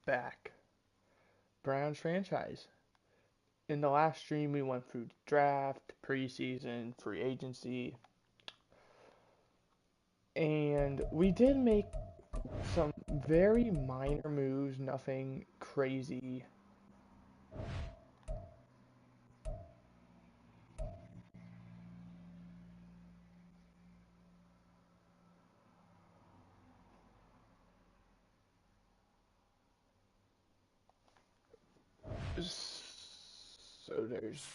back. Browns franchise. In the last stream, we went through draft, preseason, free agency, and we did make some very minor moves, nothing crazy. So there's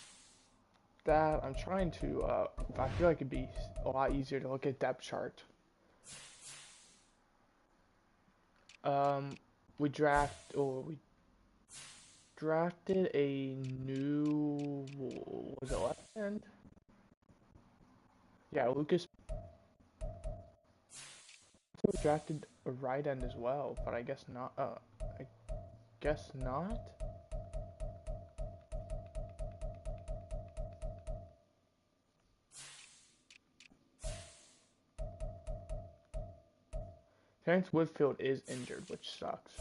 that. I'm trying to, I feel like it'd be a lot easier to look at depth chart. Um, we drafted a new, was it left end? Yeah, Lucas drafted a right end as well, but I guess not. I guess not. Terrence Woodfield is injured, which sucks.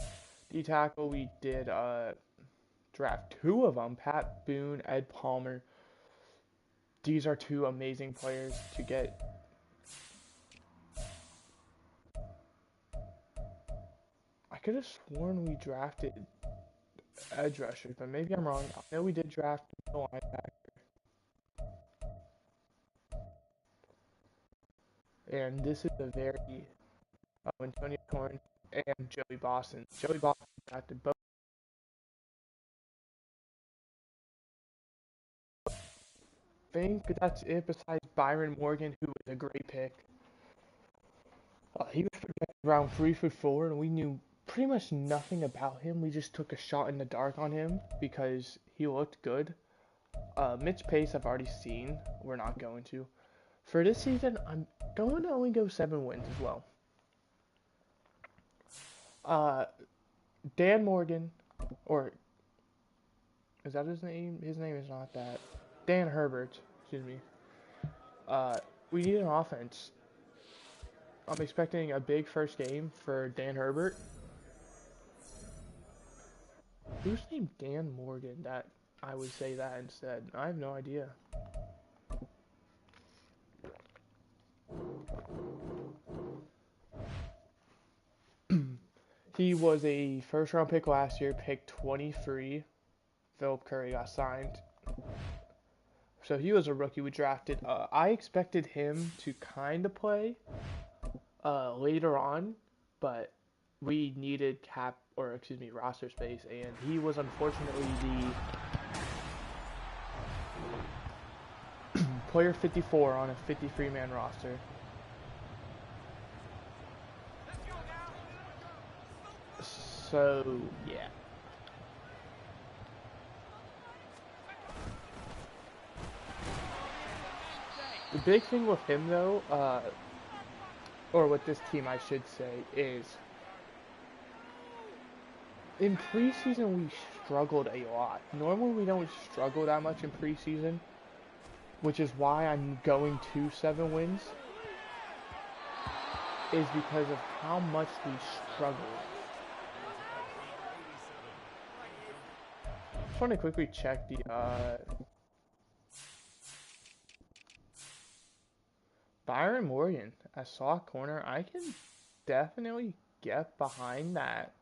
D tackle, we did draft two of them: Pat Boone, Ed Palmer. These are two amazing players to get. I could have sworn we drafted edge rushers, but maybe I'm wrong. I know we did draft a linebacker. And this is a very Antonio Corn and Joey Boston. Joey Boston drafted both. I think that's it besides Byron Morgan, who was a great pick. He was projected around 3 foot 4, and we knew pretty much nothing about him. We just took a shot in the dark on him because he looked good. Mitch Pace, I've already seen. We're not going to. For this season, I'm going to only go 7 wins as well. Uh, Dan Morgan, or is that his name? His name is not that. Dan Herbert, excuse me. We need an offense. I'm expecting a big first game for Dan Herbert. Who's named Dan Morgan that I would say that instead? I have no idea. He was a first round pick last year, pick 23. Philip Curry got signed. So he was a rookie we drafted. I expected him to kind of play later on, but we needed roster space, and he was unfortunately the player 54 on a 53-man roster. So, yeah. The big thing with him, though, or with this team, I should say, is in preseason we struggled a lot. Normally we don't struggle that much in preseason, which is why I'm going to 7 wins, is because of how much we struggled. I just want to quickly check the Byron Morgan as soft corner. I can definitely get behind that.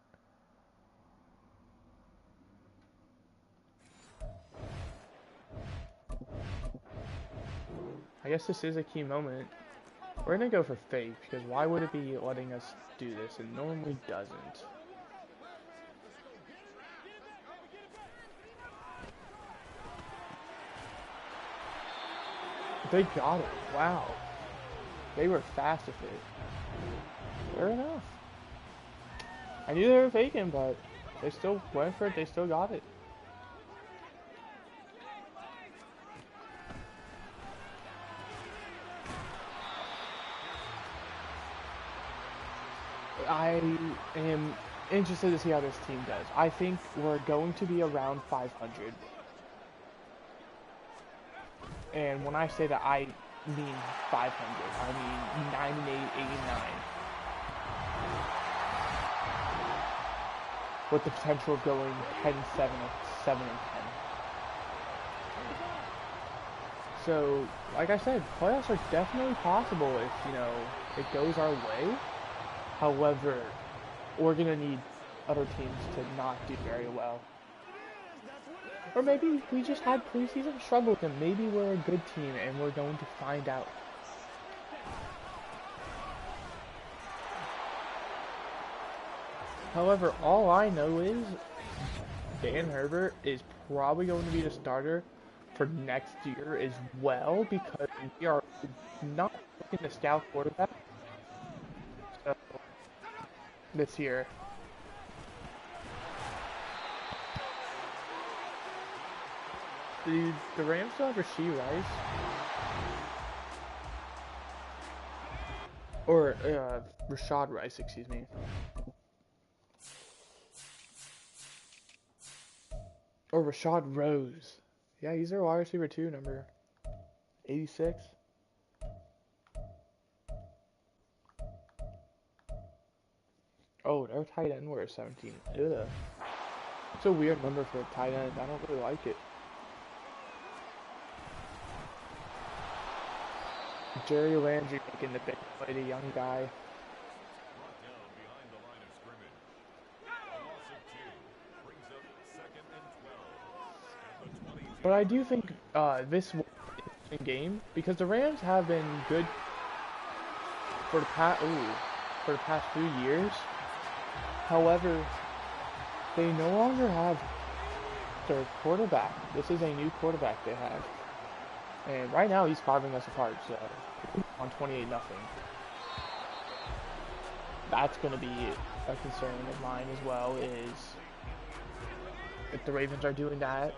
I guess this is a key moment. We're going to go for fake, because why would it be letting us do this? It normally doesn't. They got it. Wow. They were fast with it. Fair enough. I knew they were faking, but they still went for it. They still got it. I am interested to see how this team does. I think we're going to be around 500. And when I say that, I mean 500. I mean 9 and 8, 8 and 9. with the potential of going 10-7 or 7-10. So, like I said, playoffs are definitely possible if, it goes our way. However, we're going to need other teams to not do very well. Or maybe we just had preseason struggles and maybe we're a good team and we're going to find out. However, all I know is Dan Herbert is probably going to be the starter for next year as well, because we are not looking to scout quarterback. So, this year. The Rams still have Rashee Rice. Or, Rashad Rice, excuse me. Or Rashad Rose. Yeah, he's their wide receiver too, number 86. Oh, their tight end wears 17. Ugh. It's a weird number for a tight end. I don't really like it. Jerry Landry making the big play, the young guy. But I do think this will be an interesting game because the Rams have been good for the past few years. However, they no longer have their quarterback. This is a new quarterback they have. And right now he's carving us apart, so on 28-0. That's going to be a concern of mine as well, is if the Ravens are doing that.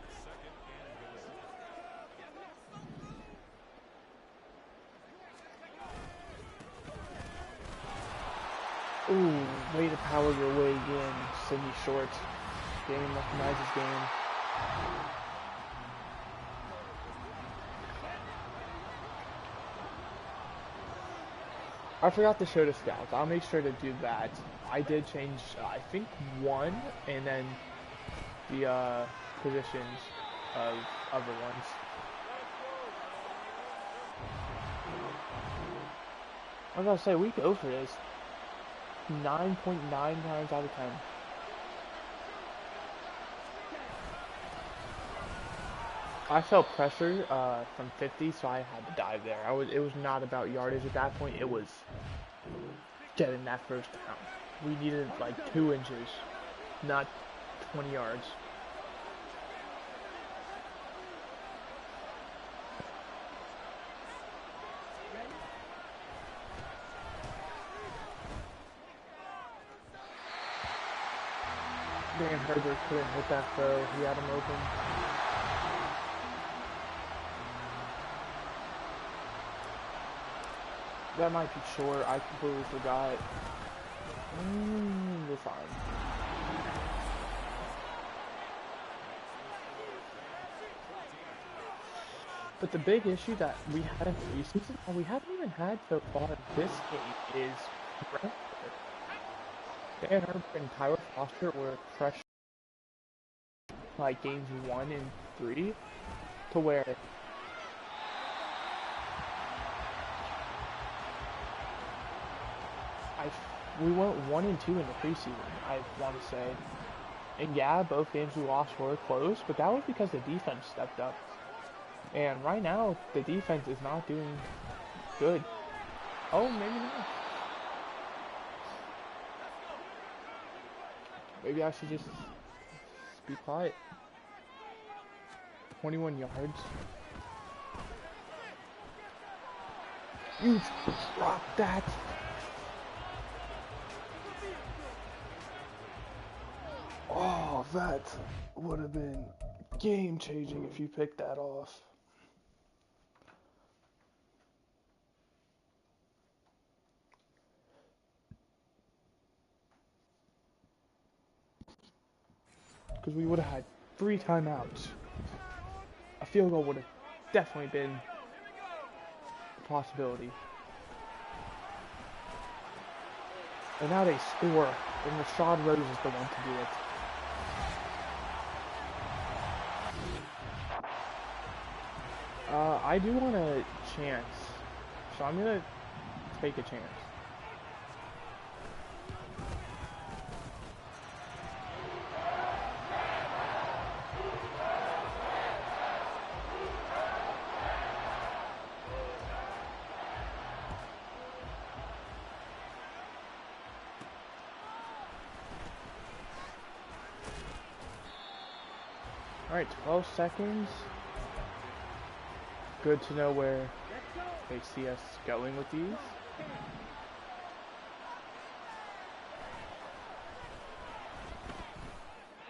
Ooh, way to power your way in, Sidney Short. Game recognizes game. I forgot to show the scouts. I'll make sure to do that. I did change, I think, one, and then the positions of other ones. I was gonna say, we go for this 9.9 times out of 10. I felt pressure from 50, so I had to dive there. It was not about yardage at that point. It was getting that first down. We needed like 2 inches, not 20 yards. Dan Herbert couldn't hit that throw. He had him open. That might be short. I completely forgot. We're fine. But the big issue that we had in preseason, and we haven't even had so far this game, is pressure. Dan Herbert and Tyler Foster were pressure like games 1 and 3, to where we went 1 and 2 in the preseason, I want to say. And yeah, both games we lost were close, but that was because the defense stepped up. And right now, the defense is not doing good. Oh, maybe not. Maybe I should just be quiet. 21 yards. You dropped that. Oh, that would have been game-changing if you picked that off. Because we would have had 3 timeouts. A field goal would have definitely been a possibility. And now they score, and Rashad Rose is the one to do it. I do want a chance, so I'm gonna take a chance. Alright, 12 seconds. Good to know where they see us going with these.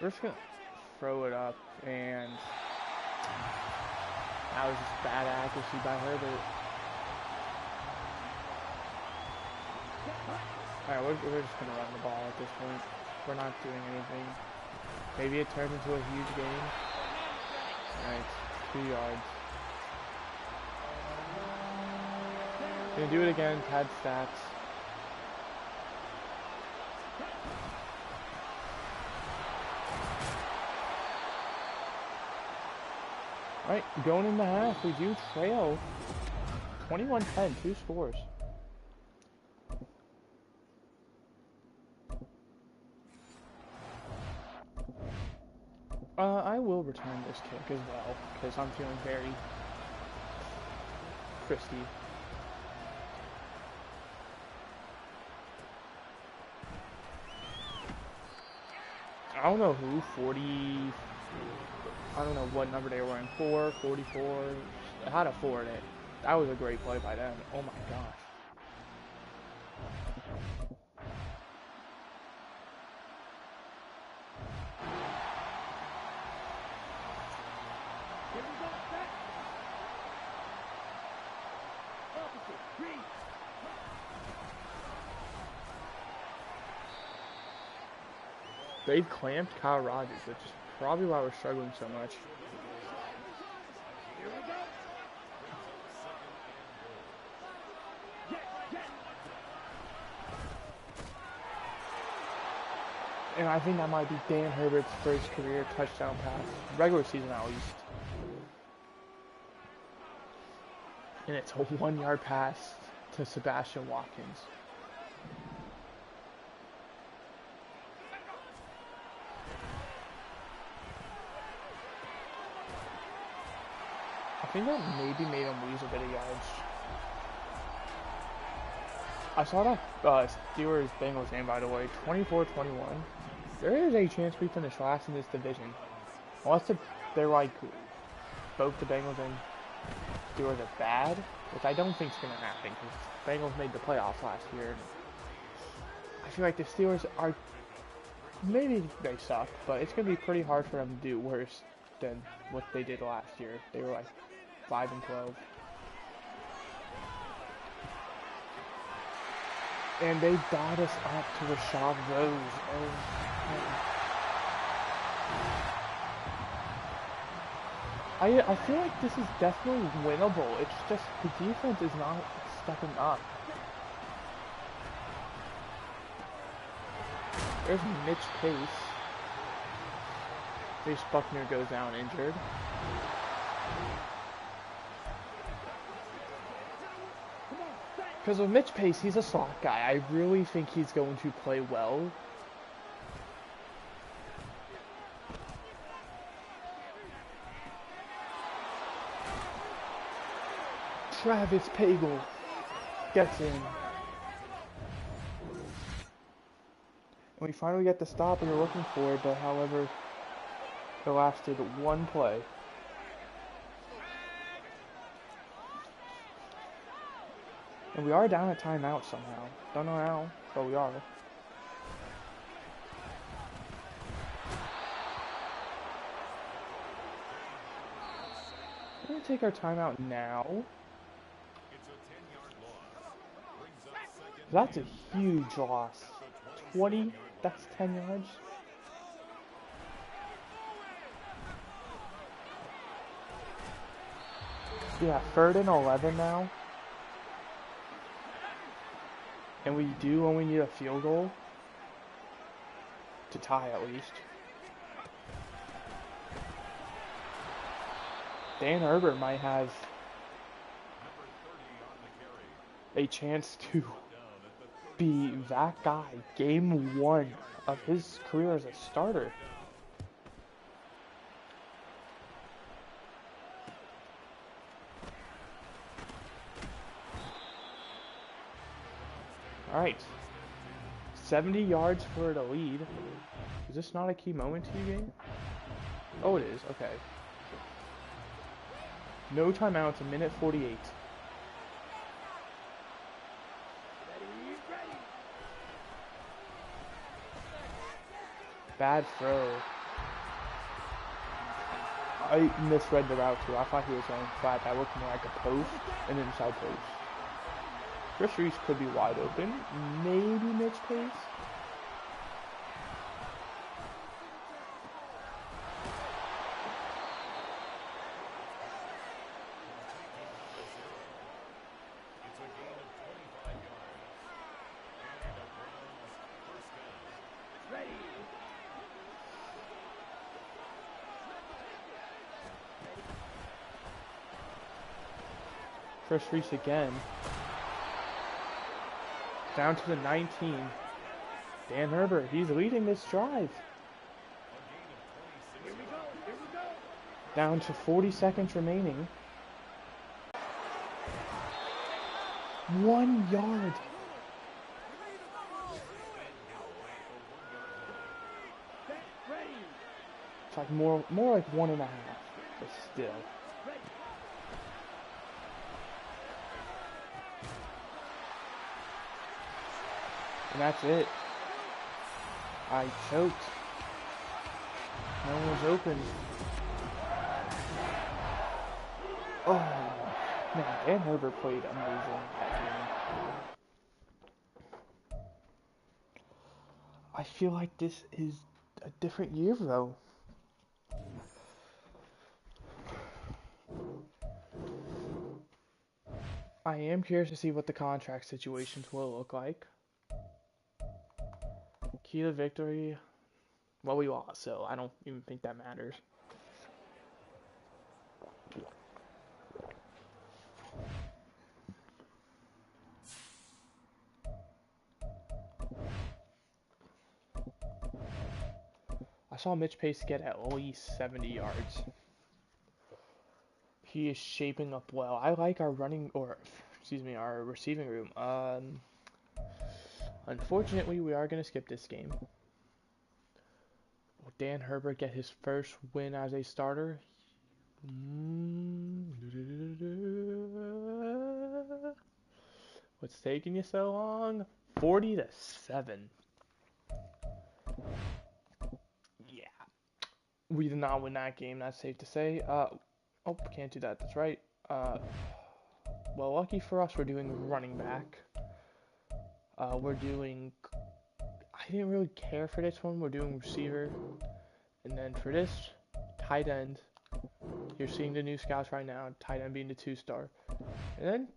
We're just gonna throw it up, and that was just bad accuracy by Herbert. Alright, we're just gonna run the ball at this point. We're not doing anything. Maybe it turns into a huge game. Alright, 2 yards. Gonna do it again, pad stats. Alright, going in the half, we do trail 21-10, 2 scores. I will return this kick as well, because I'm feeling very frisky. I don't know who, 40, I don't know what number they were wearing, 4, 44, I had a 4 in it. That was a great play by them, oh my gosh. They've clamped Kyle Rogers, which is probably why we're struggling so much. And I think that might be Dan Herbert's first career touchdown pass, regular season at least. And it's a 1-yard pass to Sebastian Watkins. I think that maybe made him lose a bit of yards. I saw that Steelers-Bengals game, by the way, 24-21. There is a chance we finish last in this division. Unless they're like, both the Bengals and Steelers are bad, which I don't think is going to happen, because Bengals made the playoffs last year. I feel like the Steelers are, maybe they suck, but it's going to be pretty hard for them to do worse than what they did last year. They were like 5-12. And they got us up to Rashad Rose. Oh, I feel like this is definitely winnable. It's just the defense is not stepping up. There's Mitch Pace. Chase Buckner goes down injured. Because with Mitch Pace, he's a slot guy. I really think he's going to play well. Travis Pagel gets in. And we finally get the stop we were looking for, but however, it lasted 1 play. And we are down a timeout somehow. Don't know how, but we are. We're going to take our timeout now. That's a huge loss. 20, that's 10 yards. Yeah, 3rd and 11 now. And we do only need a field goal to tie at least. Dan Herbert might have a chance to be that guy game one of his career as a starter. All right, 70 yards for the lead. Is this not a key moment to you, game? Oh, it is. Okay. No timeouts, a minute 48. Bad throw. I misread the route too. I thought he was going flat. That looked more like a post, an inside post. Chris Reese could be wide open. Maybe Mitch Pace. Chris Reese again. Down to the 19. Dan Herbert, he's leading this drive. Down to 40 seconds remaining. 1 yard. It's like more like 1.5, but still. And that's it. I choked. No one was open. Oh, man, Dan Herbert played amazing that game. I feel like this is a different year, though. I am curious to see what the contract situations will look like. Key to victory. Well, we lost, so I don't even think that matters. I saw Mitch Pace get at least 70 yards. He is shaping up well. I like our our receiving room. Unfortunately, we are going to skip this game. Will Dan Herbert get his first win as a starter? What's taking you so long? 40-7. Yeah. We did not win that game, that's safe to say. Oh, can't do that, that's right. Well, lucky for us, we're doing running back. I didn't really care for this one. We're doing receiver. And then for this, tight end. You're seeing the new scouts right now. Tight end being the 2-star. And then,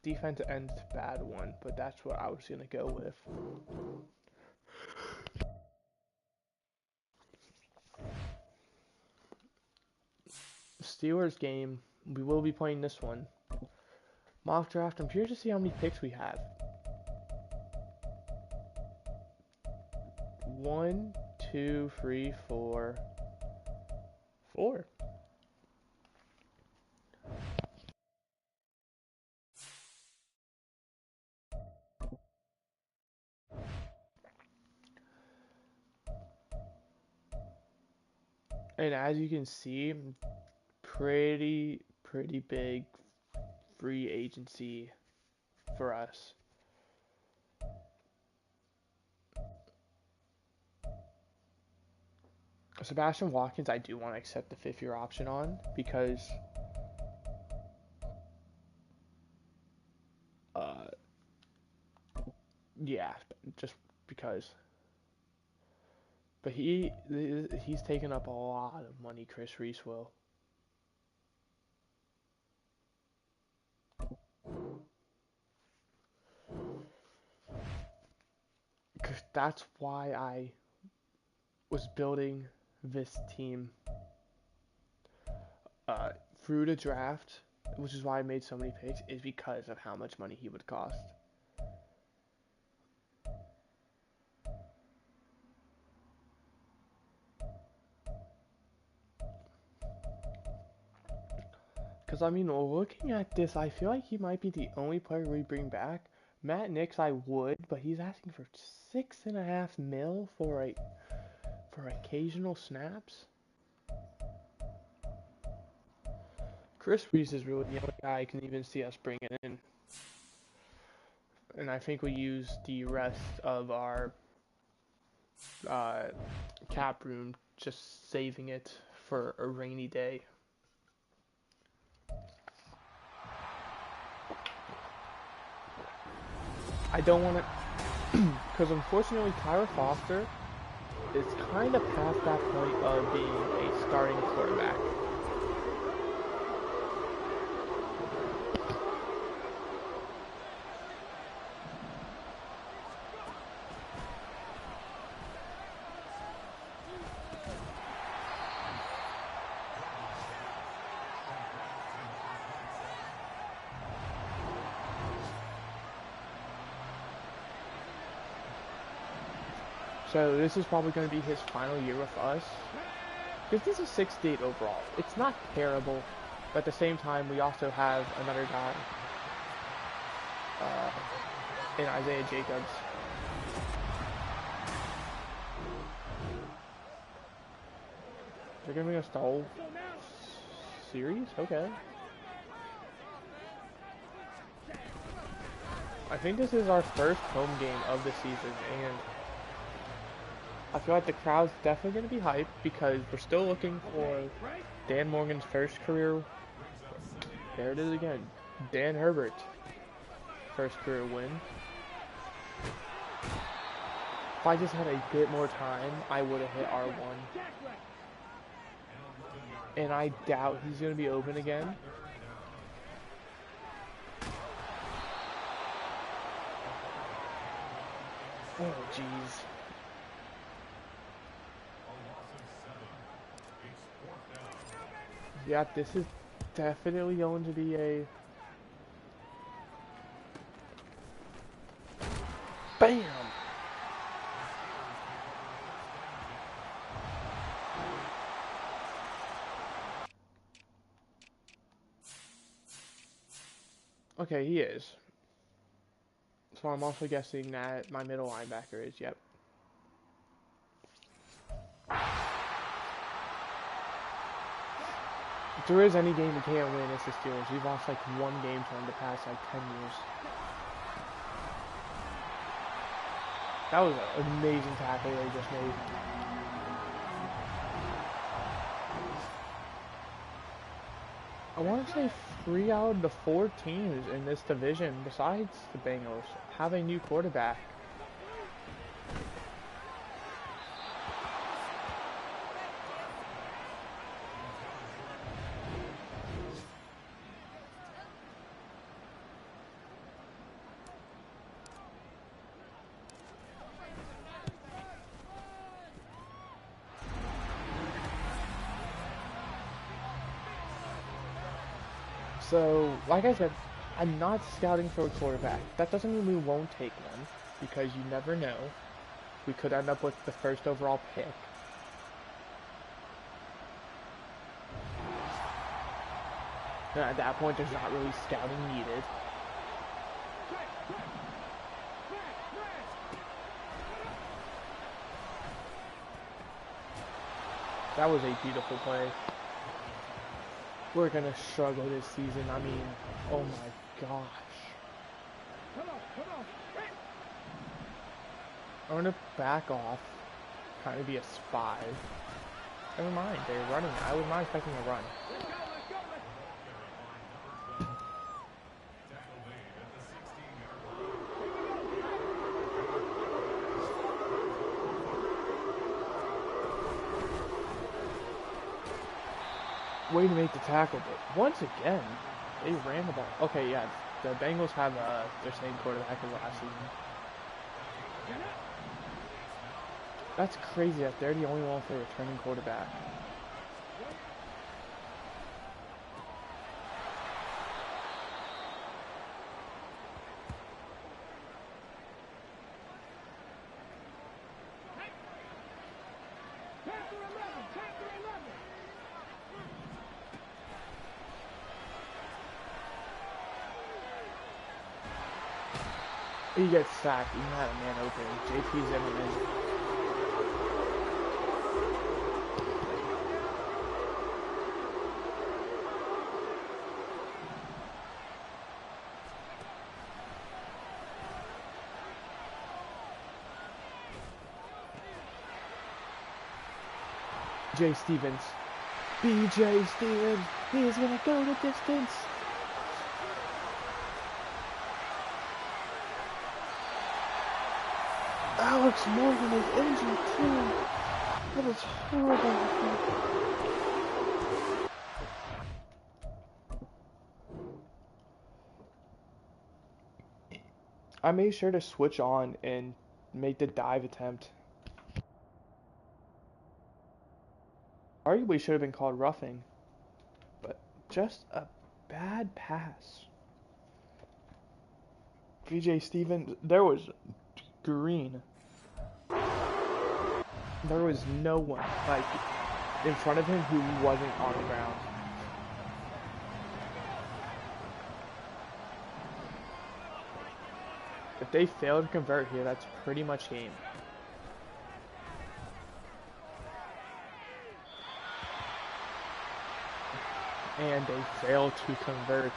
defense end, bad one. But that's what I was going to go with. Steelers game. We will be playing this one. Mock draft. I'm curious to see how many picks we have. 1, 2, 3, 4. 4. And as you can see, pretty big free agency for us. Sebastian Watkins, I do want to accept the 5th-year option on because yeah, just because. But he's taken up a lot of money, Chris Reese will. Because that's why I was building this team through the draft which is why I made so many picks, is because of how much money he would cost. Because, I mean, looking at this, I feel like he might be the only player we bring back. Matt Nix, I would, but he's asking for 6.5 mil for occasional snaps. Chris Reese is really the only guy I can even see us bringing in. And I think we use the rest of our cap room, just saving it for a rainy day. I don't want to, because unfortunately Tyler Foster is kind of past that point of being a starting quarterback. So this is probably going to be his final year with us. Because this is 68 overall. It's not terrible, but at the same time, we also have another guy in Isaiah Jacobs. They're giving us the whole series? Okay. I think this is our first home game of the season, and I feel like the crowd's definitely going to be hyped because we're still looking for Dan Morgan's first career. There it is again. Dan Herbert. First career win. If I just had a bit more time, I would have hit R1. And I doubt he's going to be open again. Oh, jeez. Yeah, this is definitely going to be a... BAM! Okay, he is. So I'm also guessing that my middle linebacker is, yep. If there is any game we can't win, it's the Steelers. We've lost like one game to them the past like 10 years. That was an amazing tackle they just made. I want to say 3 out of the 4 teams in this division, besides the Bengals, have a new quarterback. So, like I said, I'm not scouting for a quarterback. That doesn't mean we won't take one, because you never know. We could end up with the first overall pick. And at that point, there's not really scouting needed. That was a beautiful play. We're gonna struggle this season. I mean, oh my gosh. I'm gonna back off, kind of be a spy. Never mind, they're running. I was not expecting a run. Way to make the tackle, but once again, they ran the ball. Okay, yeah, the Bengals have their same quarterback as last season. That's crazy that they're the only one with a returning quarterback. He gets sacked. He had a man open. JP Zimmerman. BJ Stevens. BJ Stevens. He is going to go the distance. Alex Morgan is injured too. That is horrible. I made sure to switch on and make the dive attempt. Arguably should have been called roughing, but just a bad pass. BJ Stevens, there was green. There was no one like in front of him who wasn't on the ground. If they fail to convert here, that's pretty much game. And they fail to convert.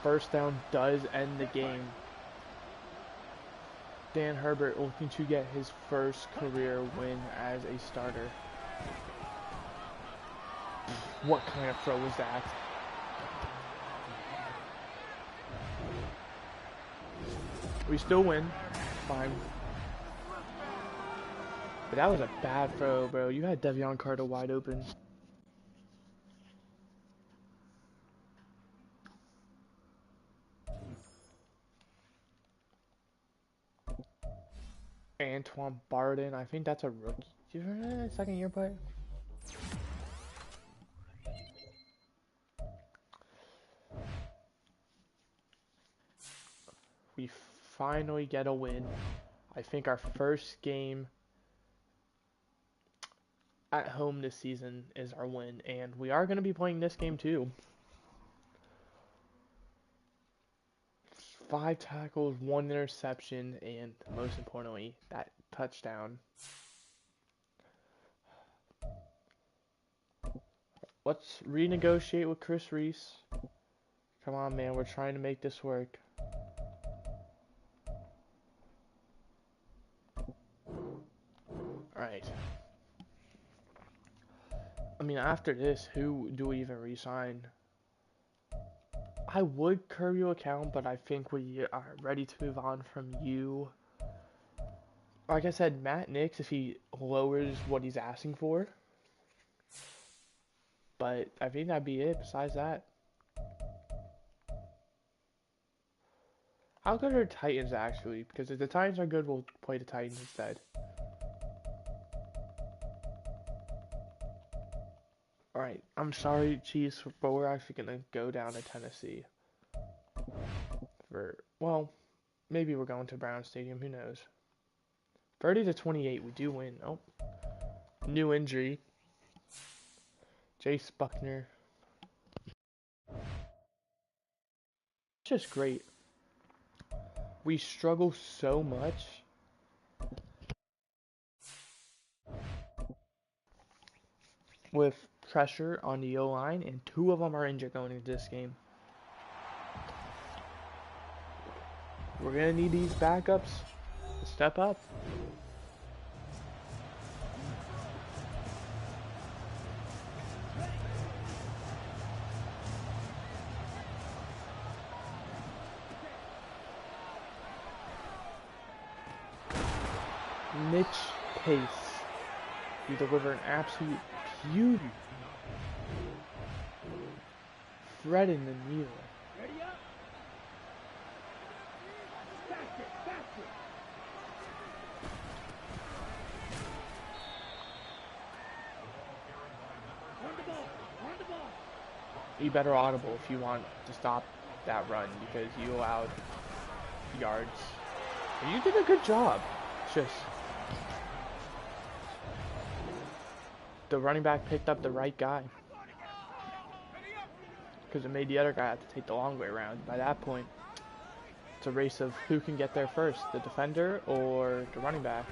First down does end the game. Dan Herbert looking to get his first career win as a starter. What kind of throw was that? We still win. Fine. But that was a bad throw, bro. You had Devion Carter wide open. Antoine Barden, I think that's a rookie. Do you remember that second year player? We finally get a win. I think our first game at home this season is our win, and we are going to be playing this game too. 5 tackles, 1 interception, and most importantly, that touchdown. Let's renegotiate with Chris Reese. Come on, man, we're trying to make this work. Alright. I mean, after this, who do we even re-sign? I would curb your account, but I think we are ready to move on from you. Like I said, Matt Nix, if he lowers what he's asking for. But I think that'd be it besides that. How good are Titans actually? Because if the Titans are good, we'll play the Titans instead. Alright, I'm sorry, Chiefs, but we're actually going to go down to Tennessee. Well, maybe we're going to Brown Stadium, who knows. 30-28, we do win. Oh, new injury. Jace Buckner. Just great. We struggle so much. With pressure on the O-line, and 2 of them are injured going into this game. We're going to need these backups to step up. Mitch Pace. You deliver an absolute beauty. Thread in the needle. Ready up. Faster. Run the ball. You better audible if you want to stop that run because you allowed yards You did a good job. It's just the running back picked up the right guy. Because it made the other guy have to take the long way around. By that point, it's a race of who can get there first, the defender or the running back.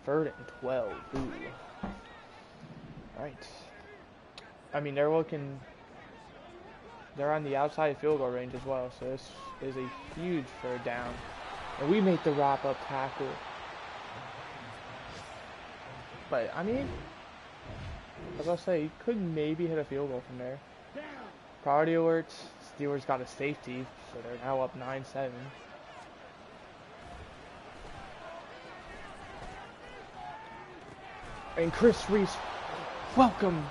Third and 12. Ooh. Right. I mean, they're on the outside field goal range as well, so this is a huge third down. And we make the wrap-up tackle. But, I mean, as I'll say, you could maybe hit a field goal from there. Priority alerts. Steelers got a safety, so they're now up 9-7. And Chris Reese, welcome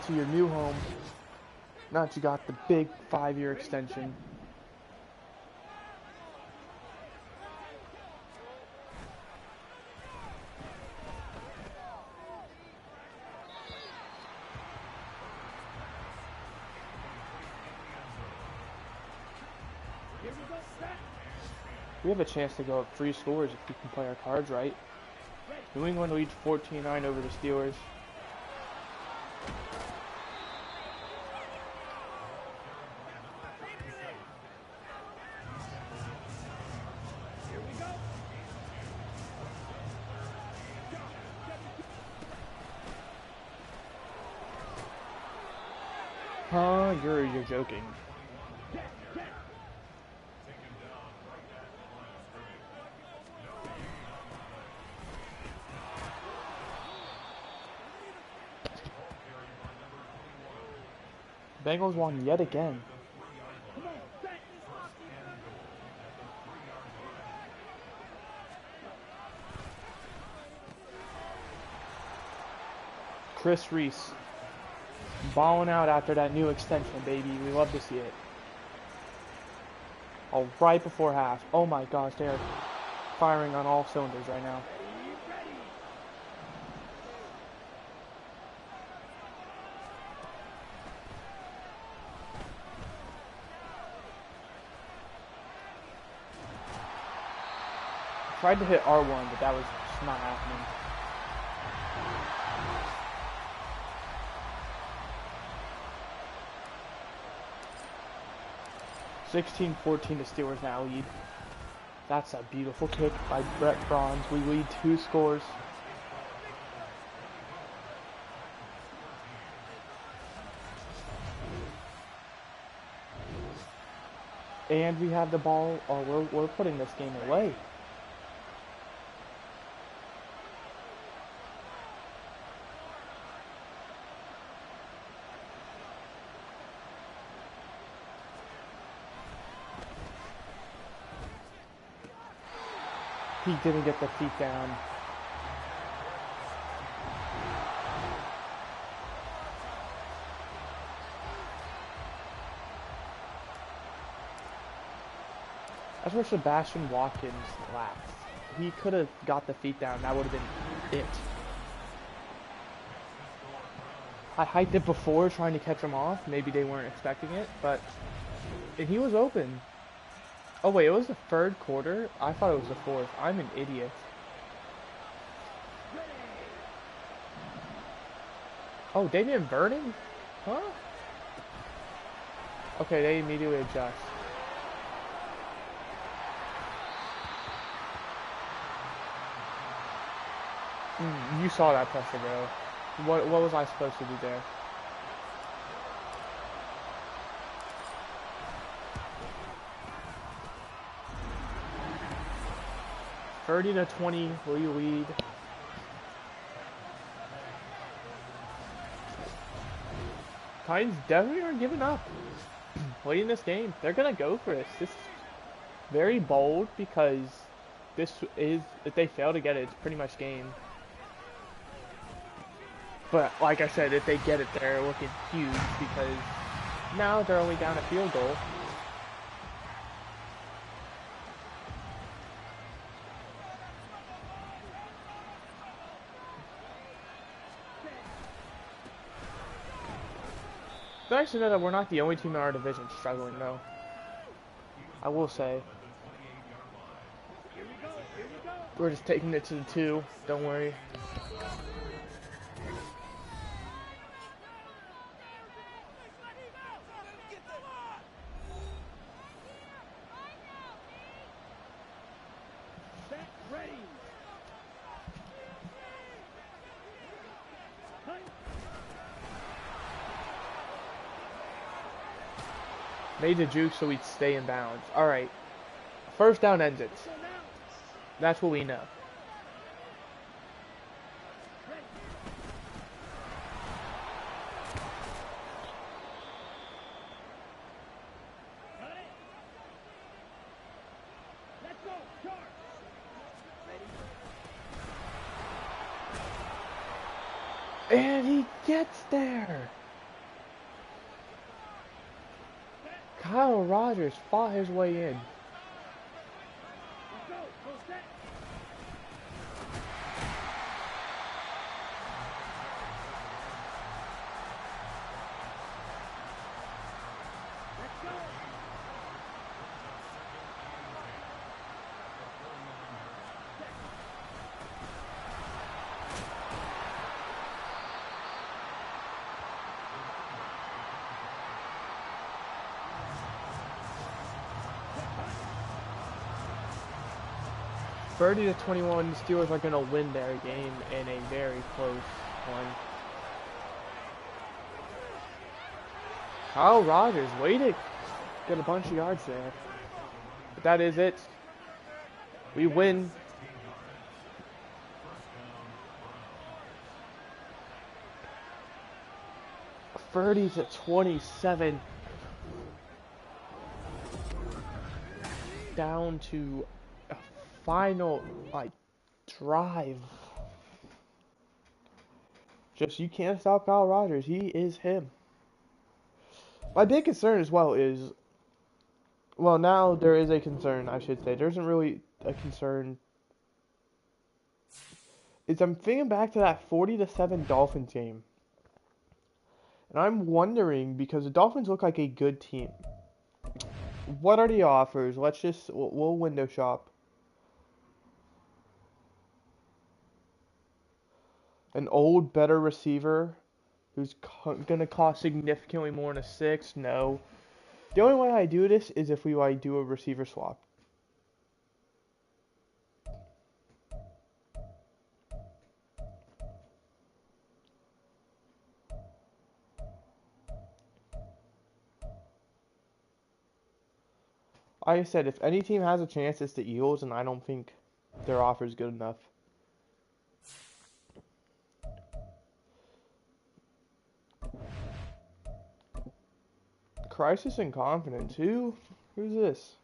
to your new home. Now that you got the big 5-year extension. We have a chance to go up 3 scores if we can play our cards right. New England leads 14-9 over the Steelers. Huh? You're joking. Bengals won yet again. Chris Reese balling out after that new extension, baby. We love to see it. Oh, right before half. Oh my gosh, they're firing on all cylinders right now. Tried to hit R1, but that was just not happening. (16-14) the Steelers now lead. That's a beautiful kick by Brett Brons. We lead 2 scores. And we have the ball. Oh, we're putting this game away. He didn't get the feet down. That's where Sebastian Watkins lacked. He could have got the feet down. That would have been it. I hiked it before trying to catch him off. Maybe they weren't expecting it, but and he was open. Oh wait, it was the 3rd quarter? I thought it was the 4th. I'm an idiot. Oh, they didn't burn him? Huh? Okay, they immediately adjust. You saw that pressure, bro. What was I supposed to do there? (30-20), we lead. Titans definitely aren't giving up. Late in this game, they're gonna go for this. This is very bold because this is, if they fail to get it, it's pretty much game. But like I said, if they get it, they're looking huge because now they're only down a field goal. nice to know that we're not the only team in our division struggling, though. I will say. Here we go. Here we go. We're just taking it to the 2. Don't worry. Set. Ready. Time. Made the juke so we'd stay in bounds. Alright. First down ends it. Go now. That's what we know. Ready. Got it. Let's go. Charge. Ready. And he gets there. Kyle Rogers fought his way in. Let's go. Go set. Let's go. Thirty to 21, the Steelers are going to win their game in a very close one. Kyle Rogers, way to get a bunch of yards there. But that is it. We win. Thirty to 27. Down to a final, drive. Just, you can't stop Kyle Rogers. He is him. My big concern as well is, well, now there is a concern, I should say. There isn't really a concern. I'm thinking back to that 40-7 Dolphins game. And I'm wondering, because the Dolphins look like a good team. What are the offers? We'll window shop. An old, better receiver who's going to cost significantly more than a 6? No. The only way I do this is if we do a receiver swap. Like I said, if any team has a chance, it's the Eagles, and I don't think their offer is good enough. Crisis in confidence. Who's this?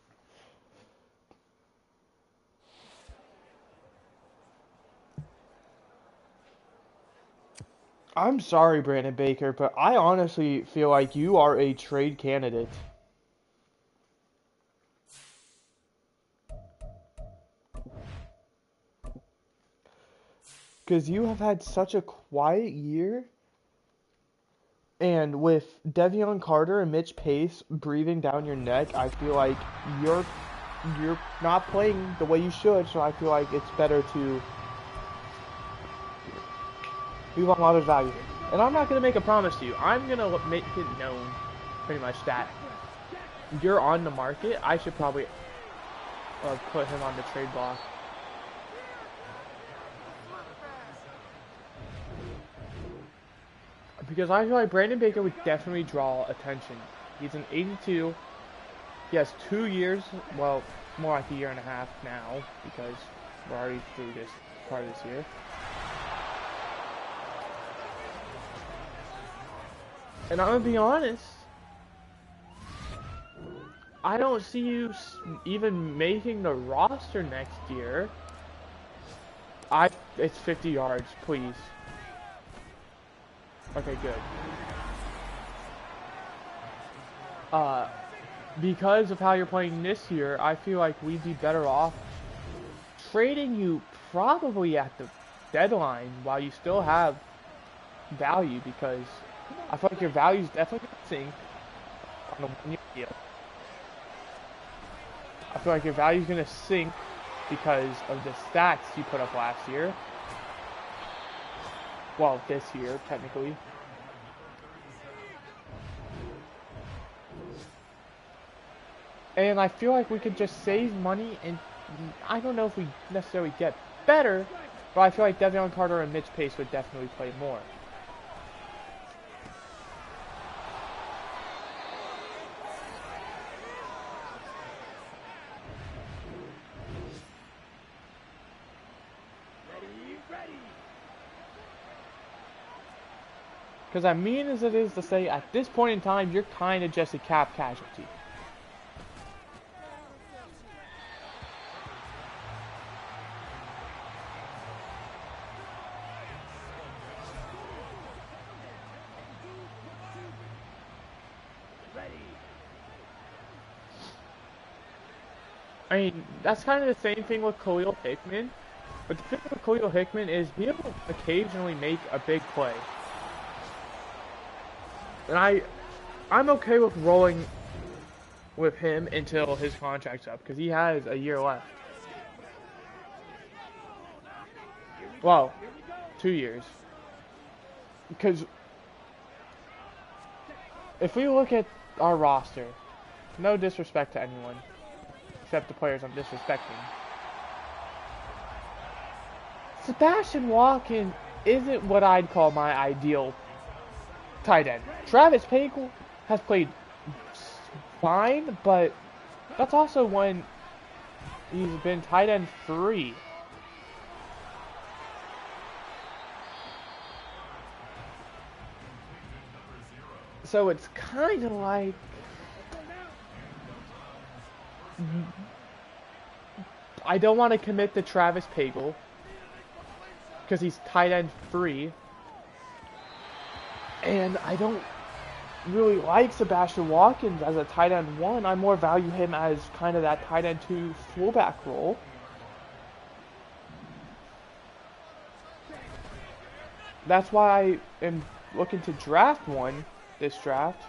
I'm sorry, Brandon Baker, but I honestly feel like you are a trade candidate. Because you have had such a quiet year. And with Devion Carter and Mitch Pace breathing down your neck, I feel like you're not playing the way you should, so I feel like it's better to move on while there's value. And I'm not going to make a promise to you. I'm going to make it known, pretty much, that you're on the market. I should probably put him on the trade block. Because I feel like Brandon Baker would definitely draw attention. He's an 82. He has 2 years, well, more like a year and a half now, because we're already through this part of this year. And I'm going to be honest, I don't see you even making the roster next year. It's 50 yards, please. Okay, good. Because of how you're playing this year, I feel like we'd be better off trading you probably at the deadline while you still have value, because Come on, I feel like your value's definitely going to sink on a one-year deal. I feel like your value's going to sink because of the stats you put up last year. Well, this year, technically. And I feel like we could just save money, and I don't know if we necessarily get better, but I feel like Devion Carter and Mitch Pace would definitely play more. Because I mean as it is to say, at this point in time, you're kind of just a cap casualty. I mean, that's kind of the same thing with Khalil Hickman. But the thing with Khalil Hickman is he'll occasionally make a big play. And I'm okay with rolling with him until his contract's up, because he has a year left. Well, 2 years. Because if we look at our roster, no disrespect to anyone, except the players I'm disrespecting, Sebastian Watkins isn't what I'd call my ideal tight end. Travis Pagel has played fine, but that's also when he's been tight end 3. So it's kind of like I don't want to commit to Travis Pagel because he's tight end 3. And I don't really like Sebastian Watkins as a tight end 1. I more value him as kind of that tight end 2 fullback role. That's why I am looking to draft one this draft.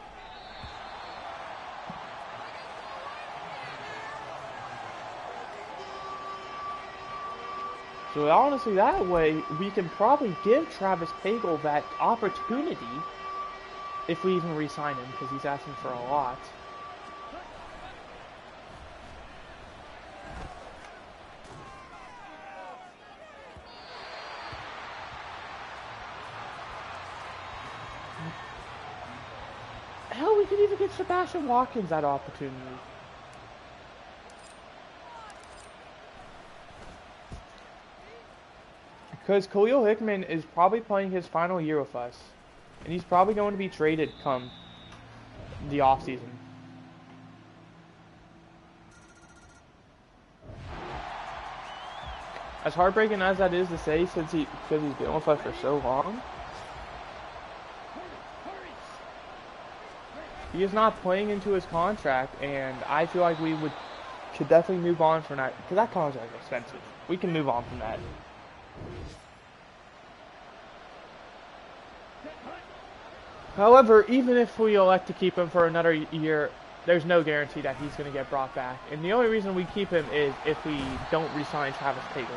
So honestly, that way, we can probably give Travis Pagel that opportunity if we even re-sign him, because he's asking for a lot. Hell, we could even give Sebastian Watkins that opportunity. Because Khalil Hickman is probably playing his final year with us. And he's probably going to be traded come the offseason. As heartbreaking as that is to say, because he's been with us for so long, he is not playing into his contract, and I feel like we could definitely move on from that, because that contract is expensive. We can move on from that. However, even if we elect to keep him for another year, there's no guarantee that he's going to get brought back. And the only reason we keep him is if we don't re-sign Travis Pagel.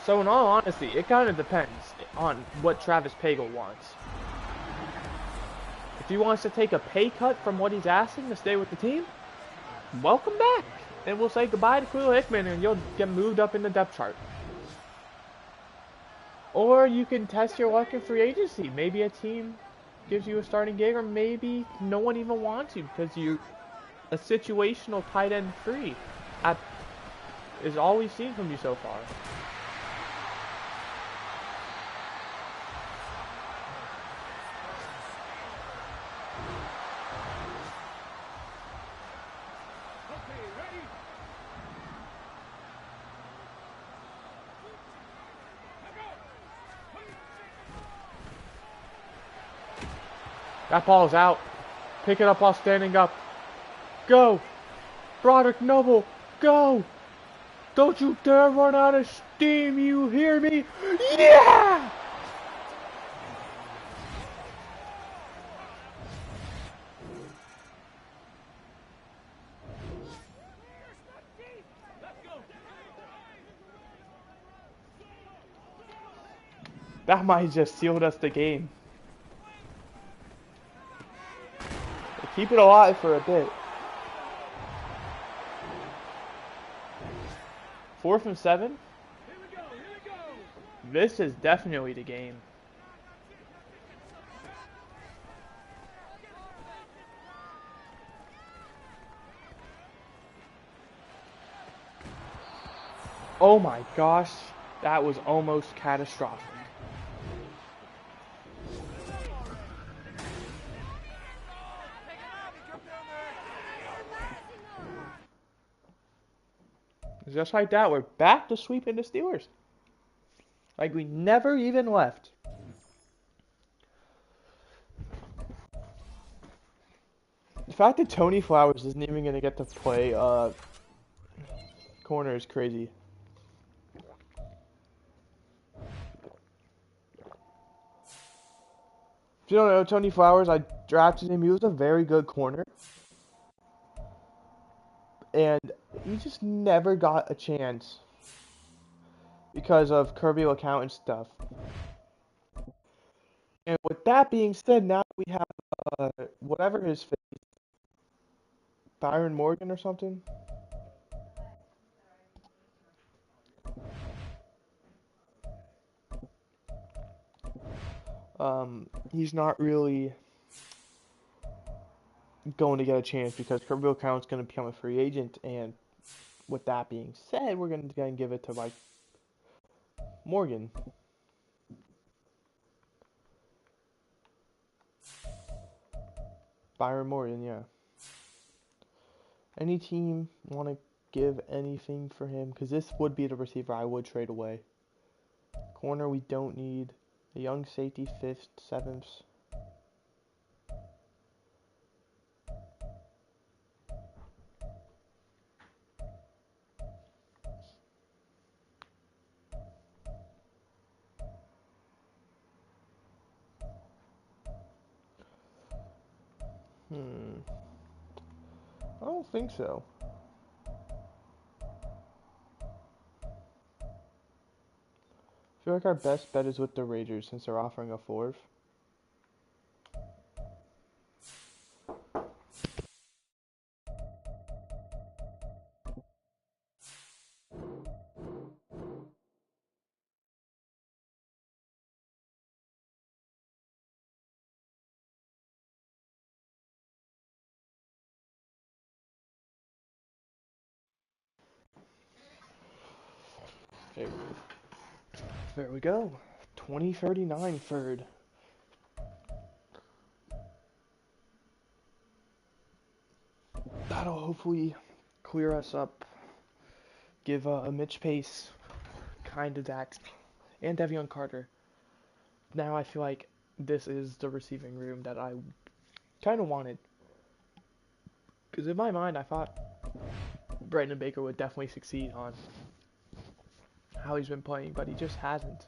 So in all honesty, it kind of depends on what Travis Pagel wants. If he wants to take a pay cut from what he's asking to stay with the team, welcome back. And we'll say goodbye to Khalil Hickman and you'll get moved up in the depth chart. Or you can test your luck in free agency. Maybe a team gives you a starting gig, or maybe no one even wants you because you're a situational tight end 3. Is all we've seen from you so far. That ball's out. Pick it up while standing up. Go! Broderick Noble, go! Don't you dare run out of steam, you hear me? Yeah! That might just sealed us the game. Keep it alive for a bit. 4th and 7? This is definitely the game. Oh my gosh, that was almost catastrophic. Just like that, we're back to sweeping the Steelers. Like we never even left. The fact that Tony Flowers isn't even going to get to play corner is crazy. If you don't know Tony Flowers, I drafted him. He was a very good corner. And he just never got a chance because of Kirby account and stuff. And with that being said, now we have whatever his face, Byron Morgan or something. He's not really going to get a chance because Kirby account's going to become a free agent. And with that being said, we're going to give it to like Morgan. Byron Morgan, yeah. Any team want to give anything for him? Because this would be the receiver I would trade away. Corner we don't need. A young safety, 5th, 7th. I don't think so. I feel like our best bet is with the Raiders since they're offering a 4th. Okay. There we go. 2039 third. That'll hopefully clear us up. Give a Mitch Pace kind of that. And Devion Carter. Now I feel like this is the receiving room that I kind of wanted. Because in my mind, I thought Brandon Baker would definitely succeed on how he's been playing, but he just hasn't.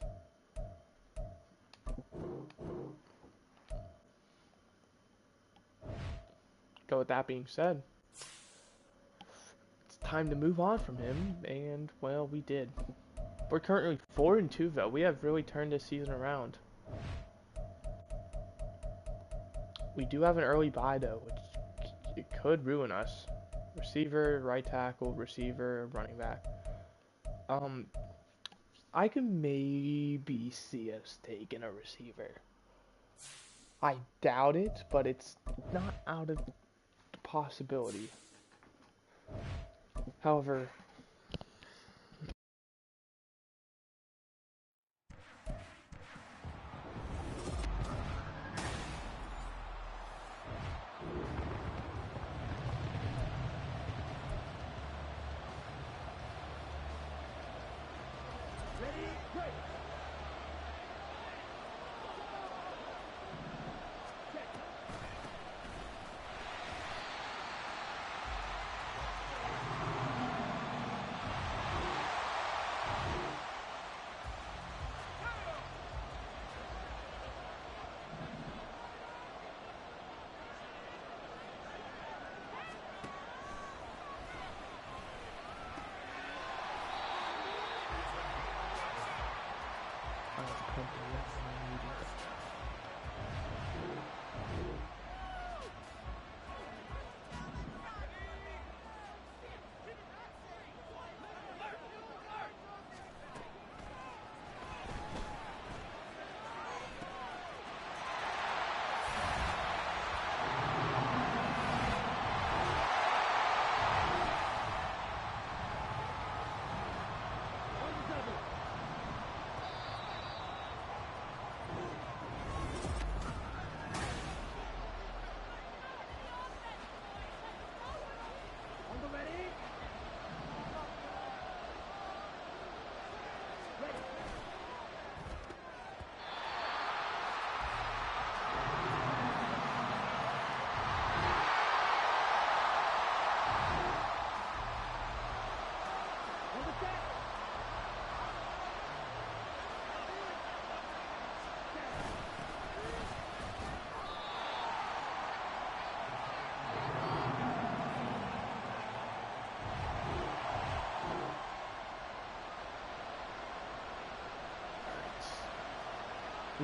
So with that being said, it's time to move on from him, and well, we did. We're currently 4-2 though. We have really turned this season around. We do have an early bye though, which it could ruin us. Receiver, right tackle, receiver, running back. I can maybe see us taking a receiver. I doubt it, but it's not out of the possibility. However,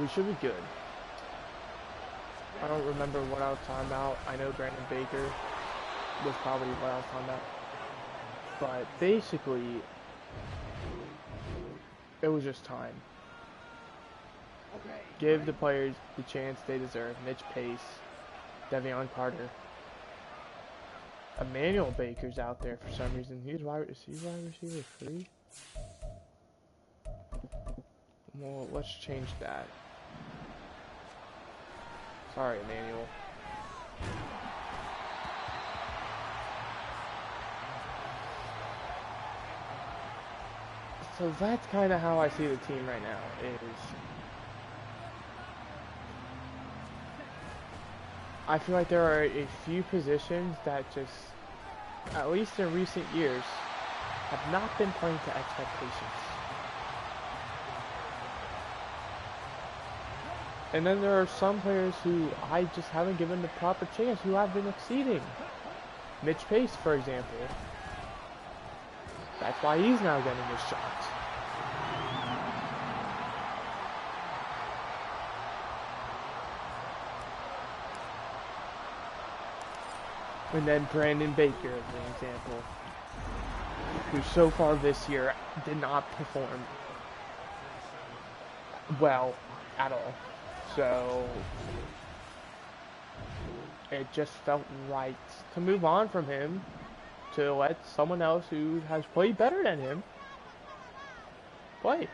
we should be good. I don't remember what I was talking about. I know Brandon Baker was probably what I was talking about. But basically, it was just time. Okay. Give the players the chance they deserve. Mitch Pace, Devion Carter. Emmanuel Baker's out there for some reason. Is he wide receiver 3? Well, let's change that. Sorry, Emmanuel. So that's kind of how I see the team right now. I feel like there are a few positions that just, at least in recent years, have not been playing to expectations. And then there are some players who I just haven't given the proper chance, who have been exceeding. Mitch Pace, for example. That's why he's now getting his shots. And then Brandon Baker, as an example, who so far this year did not perform well at all. So it just felt right to move on from him, to let someone else who has played better than him play.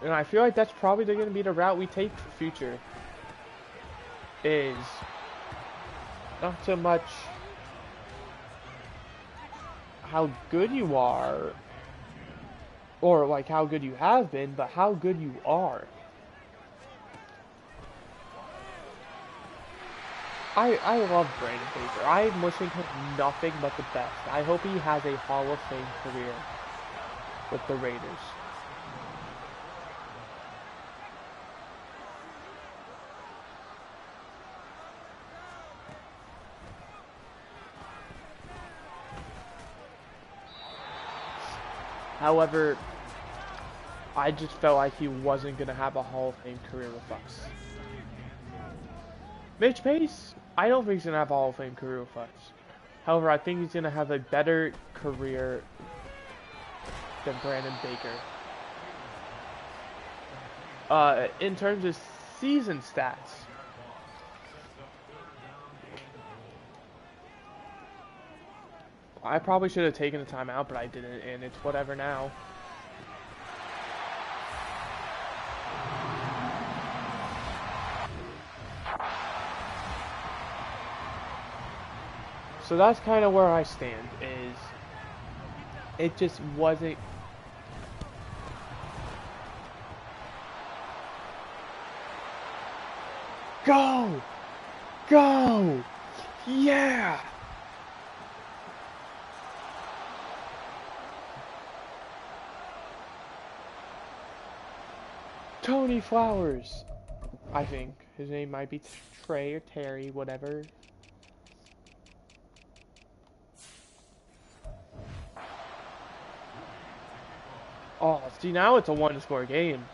And I feel like that's probably going to be the route we take for future. Is not so much how good you are, or like how good you have been, but how good you are. I love Brandon Baker. I'm wishing him nothing but the best. I hope he has a Hall of Fame career with the Raiders. However, I just felt like he wasn't going to have a Hall of Fame career with us. Mitch Pace, I don't think he's going to have a Hall of Fame career with us. However, I think he's going to have a better career than Brandon Baker. In terms of season stats, I probably should have taken a timeout, but I didn't, and it's whatever now. So that's kind of where I stand, is it just wasn't. Go! Go! Yeah! Tony Flowers, I think. His name might be Trey or Terry, whatever. Oh, see, now it's a one-score game.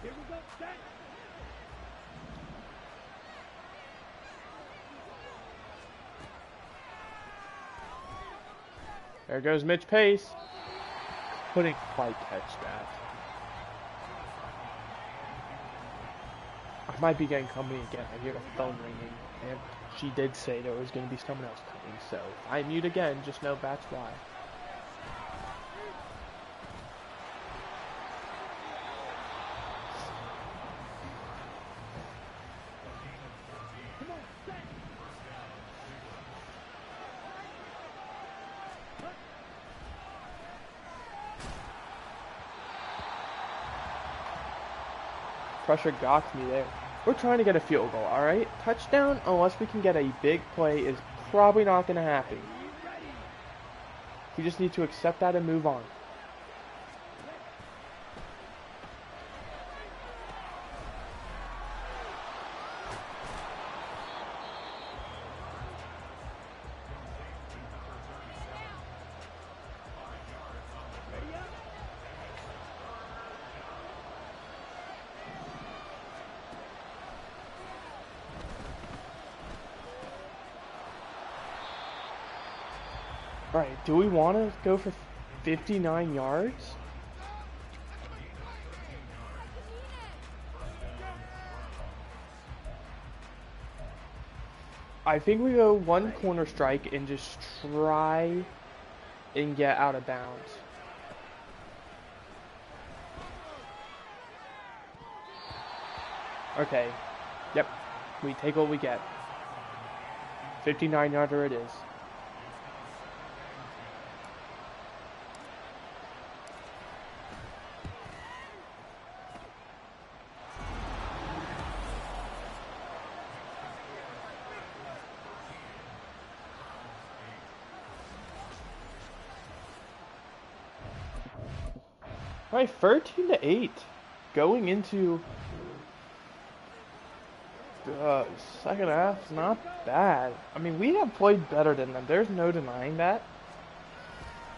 Here we go. Set. There goes Mitch Pace. Couldn't quite catch that. I might be getting company again. I hear the phone ringing, and she did say there was going to be someone else coming, so if I mute again, just know that's why. Come on. Set. pressure got to me there. We're trying to get a field goal, alright? Touchdown, unless we can get a big play, is probably not going to happen. We just need to accept that and move on. Alright, do we want to go for 59 yards? I think we go one corner strike and just try and get out of bounds. Okay. Yep. We take what we get. 59 yarder it is. Alright, 13-8. Going into the second half is not bad. I mean, we have played better than them. There's no denying that.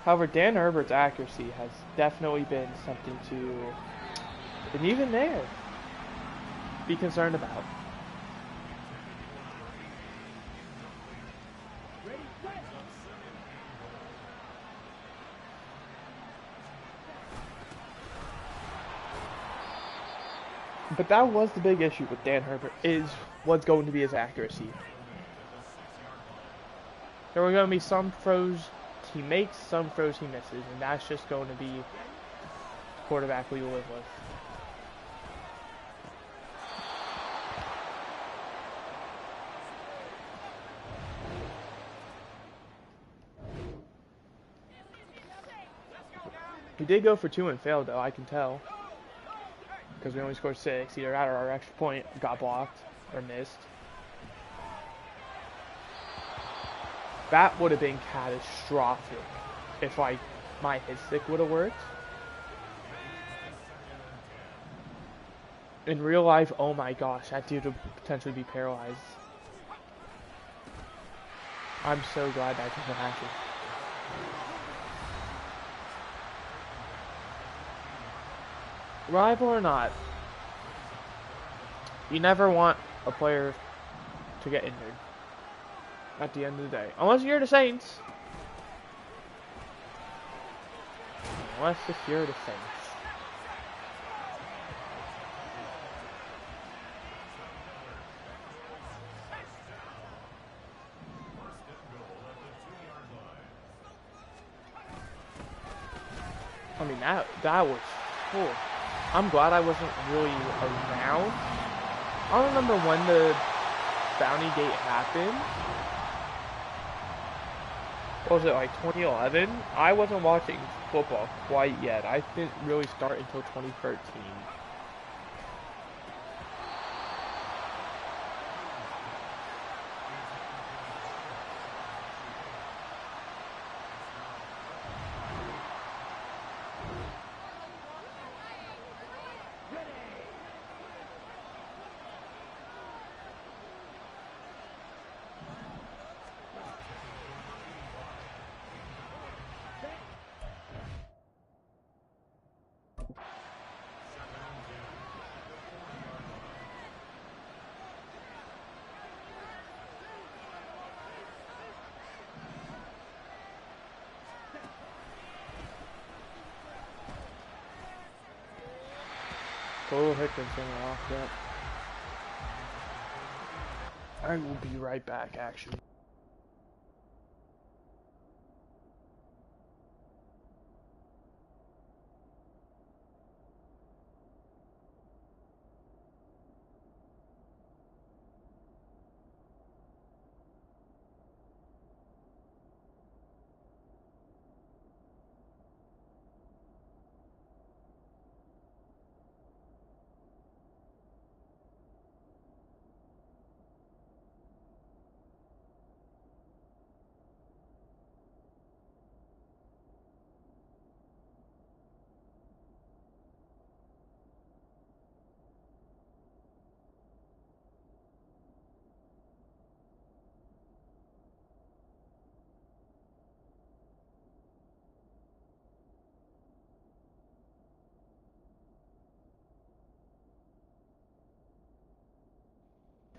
However, Dan Herbert's accuracy has definitely been something to, and even there, be concerned about. But that was the big issue with Dan Herbert, is what's going to be his accuracy. There were going to be some throws he makes, some throws he misses, and that's just going to be the quarterback we will live with. We did go for 2 and failed, though, I can tell. Because we only scored 6, either out or our extra point got blocked or missed. That would have been catastrophic if my hit stick would have worked. In real life, oh my gosh, that dude would potentially be paralyzed. I'm so glad that doesn't happen. Rival or not, you never want a player to get injured at the end of the day. Unless you're the Saints. Unless if you're the Saints. I mean, that was cool. I'm glad I wasn't really around. I don't remember when the bounty gate happened. What was it, like 2011? I wasn't watching football quite yet. I didn't really start until 2013. Total Hickinson off that. I will be right back, actually.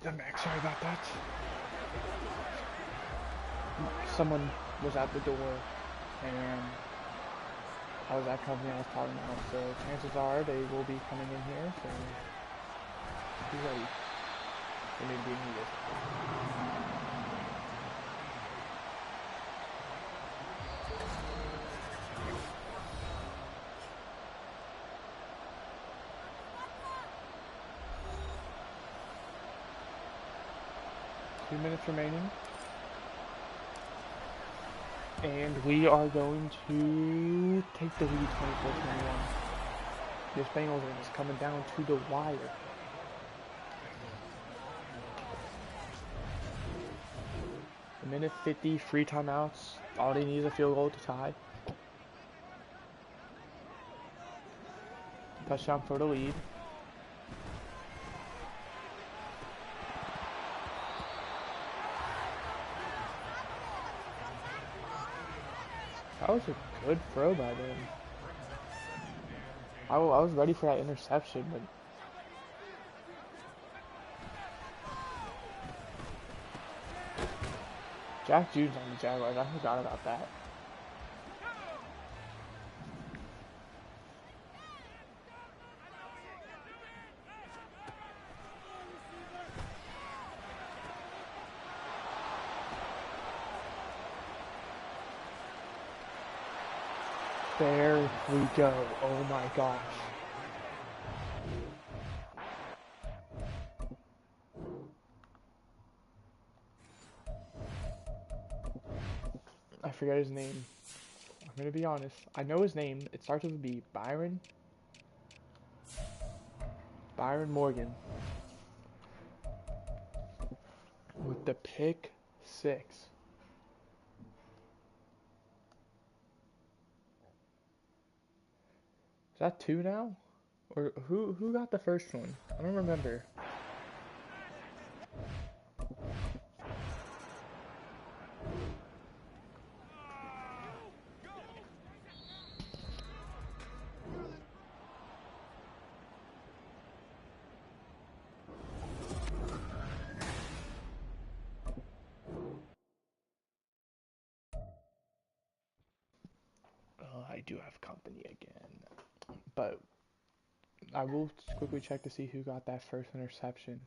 I'm sorry about that. Someone was at the door, and I was at company I was talking about, so chances are they will be coming in here, so be ready. They may be needed. 2 minutes remaining. And we are going to take the lead 24-21. This Bengals game is coming down to the wire. A minute 50, free timeouts. All they need is a field goal to tie. Touchdown for the lead. That was a good throw by them. I was ready for that interception, but Jack Jude's on the Jaguars. I forgot about that. There we go. Oh my gosh. I forget his name. I'm gonna be honest. I know his name. It starts with a B. Byron Morgan. With the pick 6. Is that 2 now? Or who got the first one? I don't remember. I do have company again. But I will quickly check to see who got that first interception.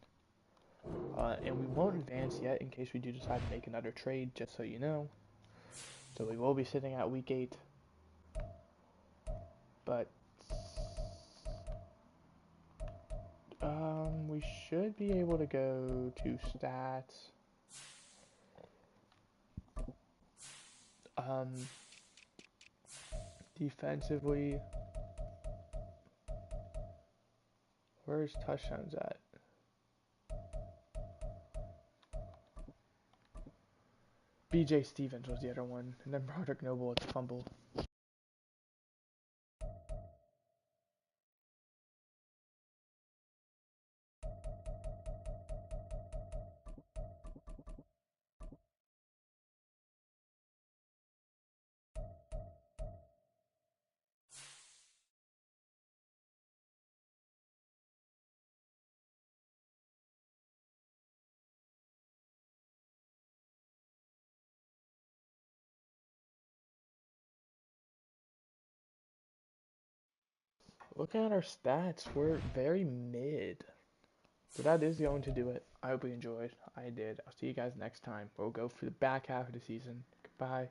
And we won't advance yet in case we do decide to make another trade, just so you know. So we will be sitting at week 8. But we should be able to go to stats. Defensively, where's touchdowns at? BJ Stevens was the other one, and then Broderick Noble at the fumble. Looking at our stats, we're very mid. But that is going to do it. I hope you enjoyed. I did. I'll see you guys next time. We'll go for the back half of the season. Goodbye.